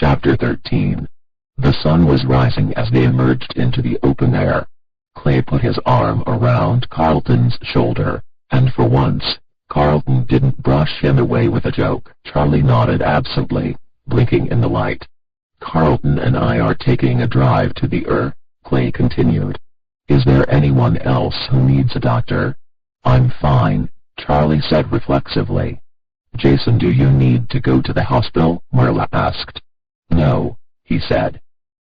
Chapter 13. The sun was rising as they emerged into the open air. Clay put his arm around Carlton's shoulder, and for once, Carlton didn't brush him away with a joke. Charlie nodded absently, blinking in the light. "Carlton and I are taking a drive to the Clay continued. "Is there anyone else who needs a doctor?" "I'm fine," Charlie said reflexively. "Jason, do you need to go to the hospital?" Marla asked. "No," he said.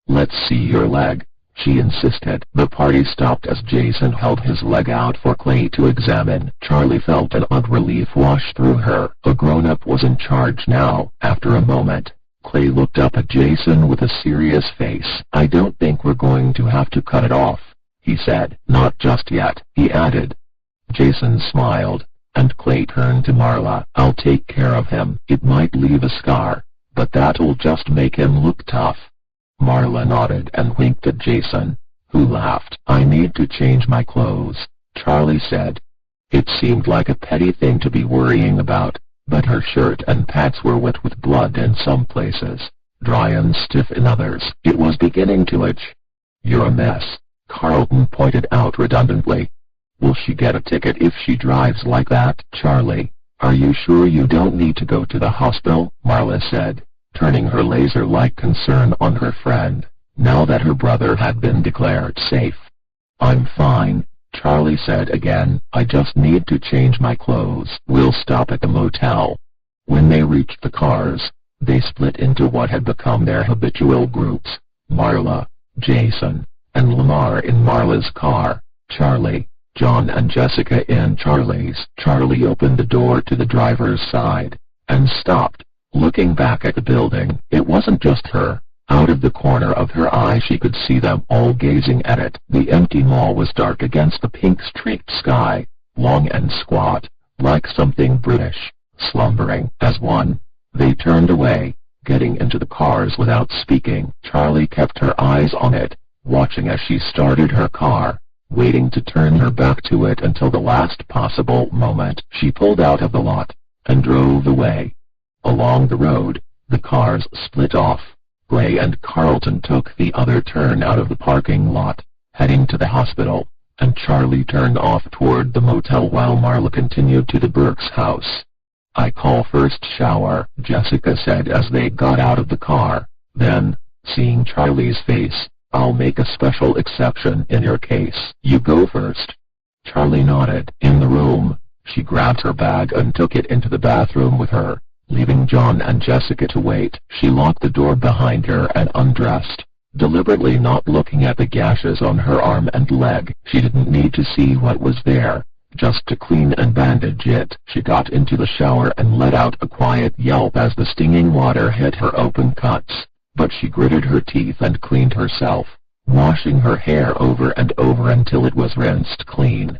"Let's see your leg," she insisted. The party stopped as Jason held his leg out for Clay to examine. Charlie felt an odd relief wash through her. A grown-up was in charge now. After a moment, Clay looked up at Jason with a serious face. "I don't think we're going to have to cut it off," he said. "Not just yet," he added. Jason smiled, and Clay turned to Marla. "I'll take care of him. It might leave a scar, but that'll just make him look tough." Marla nodded and winked at Jason, who laughed. "I need to change my clothes," Charlie said. It seemed like a petty thing to be worrying about, but her shirt and pants were wet with blood in some places, dry and stiff in others. It was beginning to itch. "You're a mess," Carlton pointed out redundantly. "Will she get a ticket if she drives like that?" "Charlie, are you sure you don't need to go to the hospital?" Marla said, turning her laser-like concern on her friend, now that her brother had been declared safe. "I'm fine," Charlie said again. "I just need to change my clothes. We'll stop at the motel." When they reached the cars, they split into what had become their habitual groups: Marla, Jason, and Lamar in Marla's car, Charlie, John and Jessica in Charlie's. Charlie opened the door to the driver's side, and stopped, looking back at the building. It wasn't just her. Out of the corner of her eye she could see them all gazing at it. The empty mall was dark against the pink-streaked sky, long and squat, like something British, slumbering. As one, they turned away, getting into the cars without speaking. Charlie kept her eyes on it, watching as she started her car, waiting to turn her back to it until the last possible moment. She pulled out of the lot, and drove away. Along the road, the cars split off. Clay and Carlton took the other turn out of the parking lot, heading to the hospital, and Charlie turned off toward the motel while Marla continued to the Burke's house. "I call first shower," Jessica said as they got out of the car. Then, seeing Charlie's face, "I'll make a special exception in your case. You go first." Charlie nodded. In the room, she grabbed her bag and took it into the bathroom with her, leaving John and Jessica to wait. She locked the door behind her and undressed, deliberately not looking at the gashes on her arm and leg. She didn't need to see what was there, just to clean and bandage it. She got into the shower and let out a quiet yelp as the stinging water hit her open cuts, but she gritted her teeth and cleaned herself, washing her hair over and over until it was rinsed clean.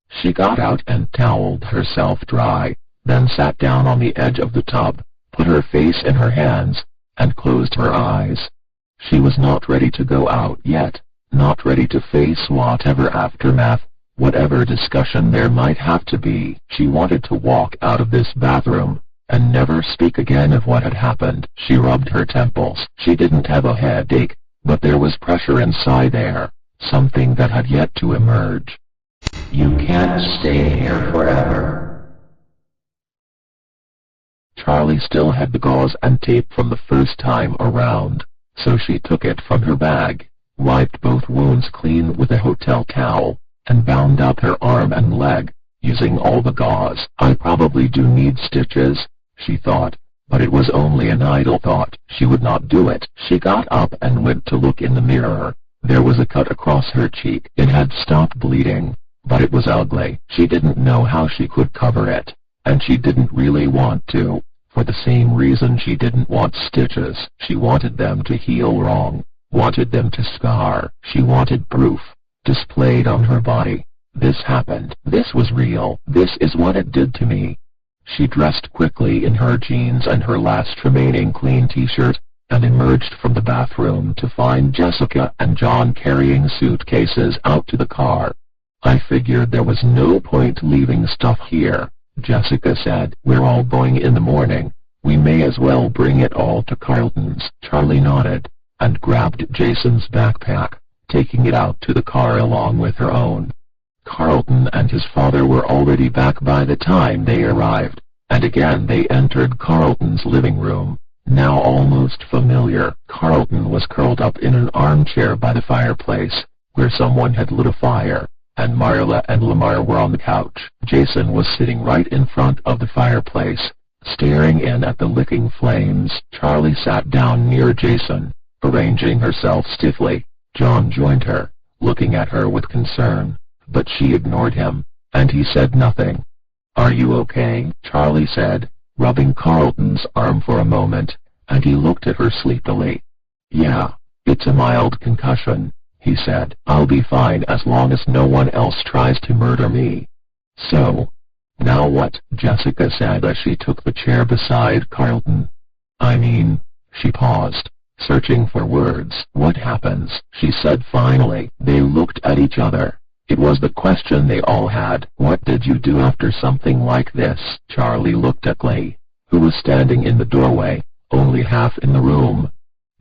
She got out and toweled herself dry, then sat down on the edge of the tub, put her face in her hands, and closed her eyes. She was not ready to go out yet, not ready to face whatever aftermath, whatever discussion there might have to be. She wanted to walk out of this bathroom, and never speak again of what had happened. She rubbed her temples. She didn't have a headache, but there was pressure inside there, something that had yet to emerge. "You can't stay here forever." Charlie still had the gauze and tape from the first time around, so she took it from her bag, wiped both wounds clean with a hotel towel, and bound up her arm and leg, using all the gauze. "I probably do need stitches," she thought, but it was only an idle thought. She would not do it. She got up and went to look in the mirror. There was a cut across her cheek. It had stopped bleeding, but it was ugly. She didn't know how she could cover it, and she didn't really want to. For the same reason she didn't want stitches. She wanted them to heal wrong, wanted them to scar. She wanted proof, displayed on her body. This happened. This was real. This is what it did to me. She dressed quickly in her jeans and her last remaining clean t-shirt, and emerged from the bathroom to find Jessica and John carrying suitcases out to the car. "I figured there was no point leaving stuff here," Jessica said. "We're all going in the morning. We may as well bring it all to Carlton's." Charlie nodded, and grabbed Jason's backpack, taking it out to the car along with her own. Carlton and his father were already back by the time they arrived, and again they entered Carlton's living room, now almost familiar. Carlton was curled up in an armchair by the fireplace, where someone had lit a fire, and Marla and Lamar were on the couch. Jason was sitting right in front of the fireplace, staring in at the licking flames. Charlie sat down near Jason, arranging herself stiffly. John joined her, looking at her with concern, but she ignored him, and he said nothing. "Are you okay?" Charlie said, rubbing Carlton's arm for a moment, and he looked at her sleepily. "Yeah, it's a mild concussion," he said. "I'll be fine as long as no one else tries to murder me." "So, now what?" Jessica said as she took the chair beside Carlton. "I mean," she paused, searching for words. "What happens?" she said finally. They looked at each other. It was the question they all had. "What did you do after something like this?" Charlie looked at Clay, who was standing in the doorway, only half in the room.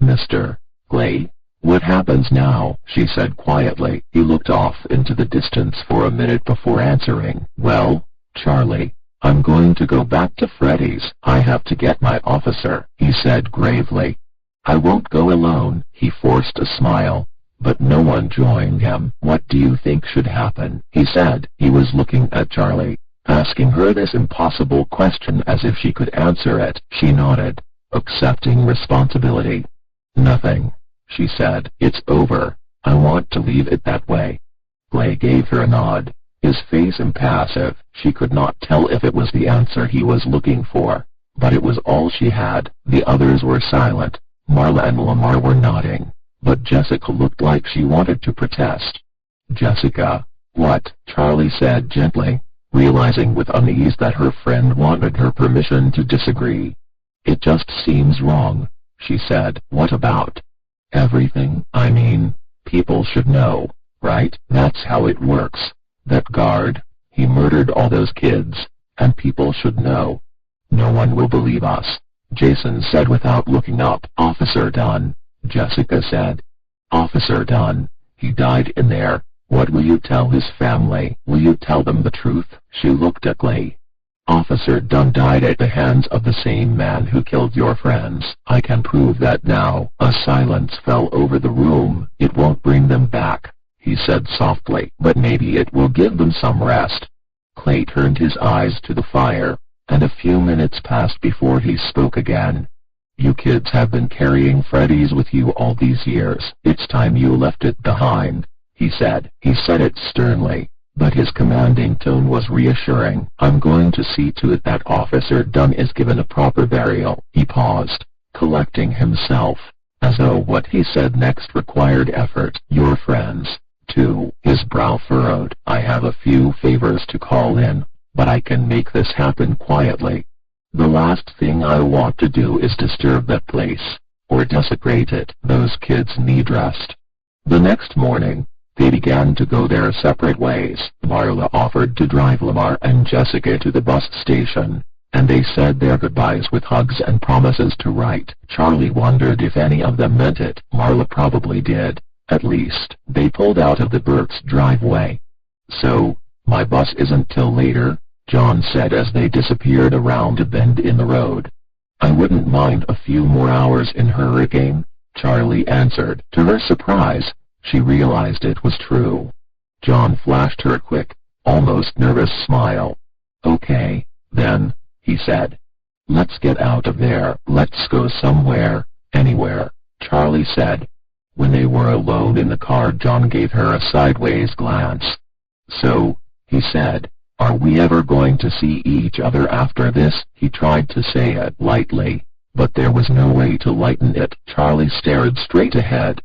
"Mr. Clay, what happens now?" she said quietly. He looked off into the distance for a minute before answering. "Well, Charlie, I'm going to go back to Freddy's. I have to get my officer," he said gravely. "I won't go alone." He forced a smile, but no one joined him. "What do you think should happen?" he said. He was looking at Charlie, asking her this impossible question as if she could answer it. She nodded, accepting responsibility. "Nothing," she said. "It's over. I want to leave it that way." Clay gave her a nod, his face impassive. She could not tell if it was the answer he was looking for, but it was all she had. The others were silent. Marla and Lamar were nodding, but Jessica looked like she wanted to protest. "Jessica, what?" Charlie said gently, realizing with unease that her friend wanted her permission to disagree. "It just seems wrong," she said. "What about?" "Everything. I mean, people should know, right? That's how it works. That guard, he murdered all those kids, and people should know." "No one will believe us," Jason said without looking up. "Officer Dunn," Jessica said. "Officer Dunn, he died in there. What will you tell his family? Will you tell them the truth?" She looked at Clay. "Officer Dunn died at the hands of the same man who killed your friends. I can prove that now." A silence fell over the room. "It won't bring them back," he said softly, "but maybe it will give them some rest." Clay turned his eyes to the fire, and a few minutes passed before he spoke again. "You kids have been carrying Freddy's with you all these years. It's time you left it behind," he said. He said it sternly, but his commanding tone was reassuring. "I'm going to see to it that Officer Dunn is given a proper burial." He paused, collecting himself, as though what he said next required effort. "Your friends, too." His brow furrowed. "I have a few favors to call in, but I can make this happen quietly. The last thing I want to do is disturb that place, or desecrate it. Those kids need rest." The next morning, they began to go their separate ways. Marla offered to drive Lamar and Jessica to the bus station, and they said their goodbyes with hugs and promises to write. Charlie wondered if any of them meant it. Marla probably did. At least, they pulled out of the Burke's driveway. "So, my bus isn't till later," John said as they disappeared around a bend in the road. "I wouldn't mind a few more hours in Hurricane," Charlie answered. To her surprise, she realized it was true. John flashed her a quick, almost nervous smile. "Okay, then," he said. "Let's get out of there." "Let's go somewhere, anywhere," Charlie said. When they were alone in the car, John gave her a sideways glance. "So," he said, "are we ever going to see each other after this?" He tried to say it lightly, but there was no way to lighten it. Charlie stared straight ahead.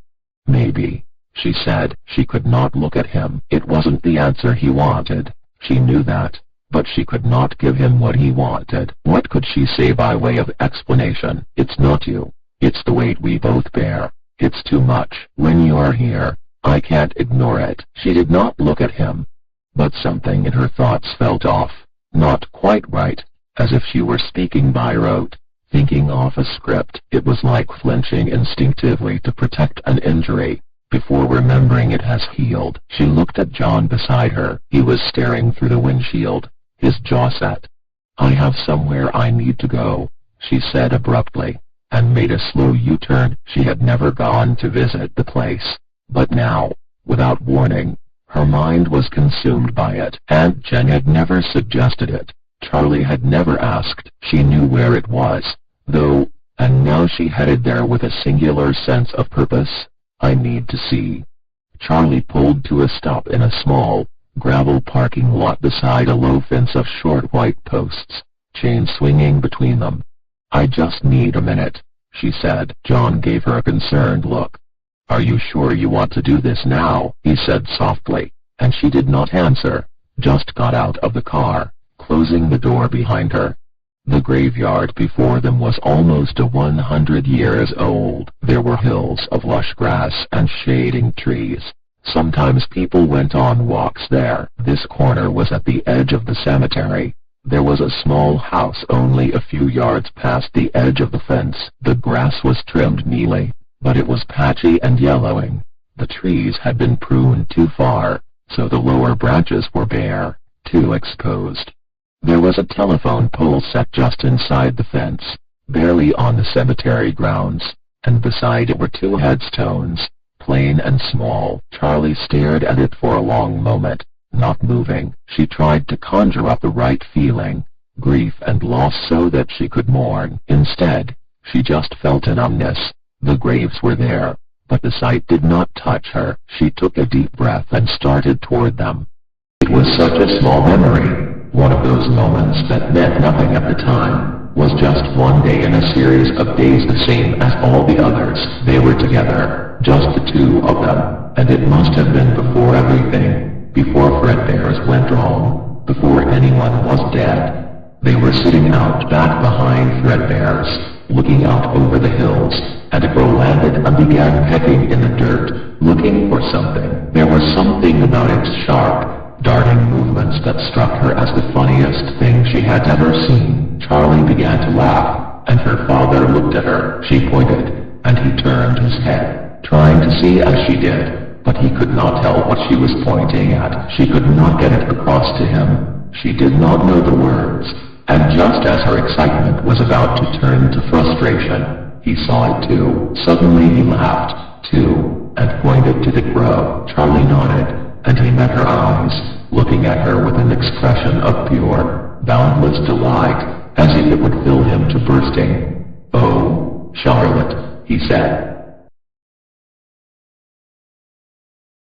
"Maybe," she said. She could not look at him. It wasn't the answer he wanted. She knew that, but she could not give him what he wanted. What could she say by way of explanation? "It's not you. It's the weight we both bear. It's too much. When you are here, I can't ignore it." She did not look at him, but something in her thoughts felt off, not quite right, as if she were speaking by rote. thinking off a script. It was like flinching instinctively to protect an injury, before remembering it has healed. She looked at John beside her. He was staring through the windshield, his jaw set. "I have somewhere I need to go," she said abruptly, and made a slow U-turn. She had never gone to visit the place, but now, without warning, her mind was consumed by it. Aunt Jen had never suggested it. Charlie had never asked. She knew where it was, though, and now she headed there with a singular sense of purpose. "I need to see." Charlie pulled to a stop in a small, gravel parking lot beside a low fence of short white posts, chains swinging between them. "I just need a minute," she said. John gave her a concerned look. "Are you sure you want to do this now?" he said softly, and she did not answer, just got out of the car, closing the door behind her. The graveyard before them was almost 100 years old. There were hills of lush grass and shading trees. Sometimes people went on walks there. This corner was at the edge of the cemetery. There was a small house only a few yards past the edge of the fence. The grass was trimmed neatly, but it was patchy and yellowing. The trees had been pruned too far, so the lower branches were bare, too exposed. There was a telephone pole set just inside the fence, barely on the cemetery grounds, and beside it were 2 headstones, plain and small. Charlie stared at it for a long moment, not moving. She tried to conjure up the right feeling, grief and loss, so that she could mourn. Instead, she just felt a numbness. The graves were there, but the sight did not touch her. She took a deep breath and started toward them. It was such a small memory. One of those moments that meant nothing at the time, was just one day in a series of days the same as all the others. They were together, just the 2 of them, and it must have been before everything, before Fredbear's went wrong, before anyone was dead. They were sitting out back behind Fredbear's, looking out over the hills, and a crow landed and began pecking in the dirt, looking for something. There was something about its sharp, darting movements that struck her as the funniest thing she had ever seen. Charlie began to laugh, and her father looked at her. She pointed, and he turned his head, trying to see as she did, but he could not tell what she was pointing at. She could not get it across to him. She did not know the words, and just as her excitement was about to turn to frustration, he saw it too. Suddenly he laughed, too, and pointed to the crow. Charlie nodded, and he met her eyes, looking at her with an expression of pure, boundless delight, as if it would fill him to bursting. "Oh, Charlotte," he said,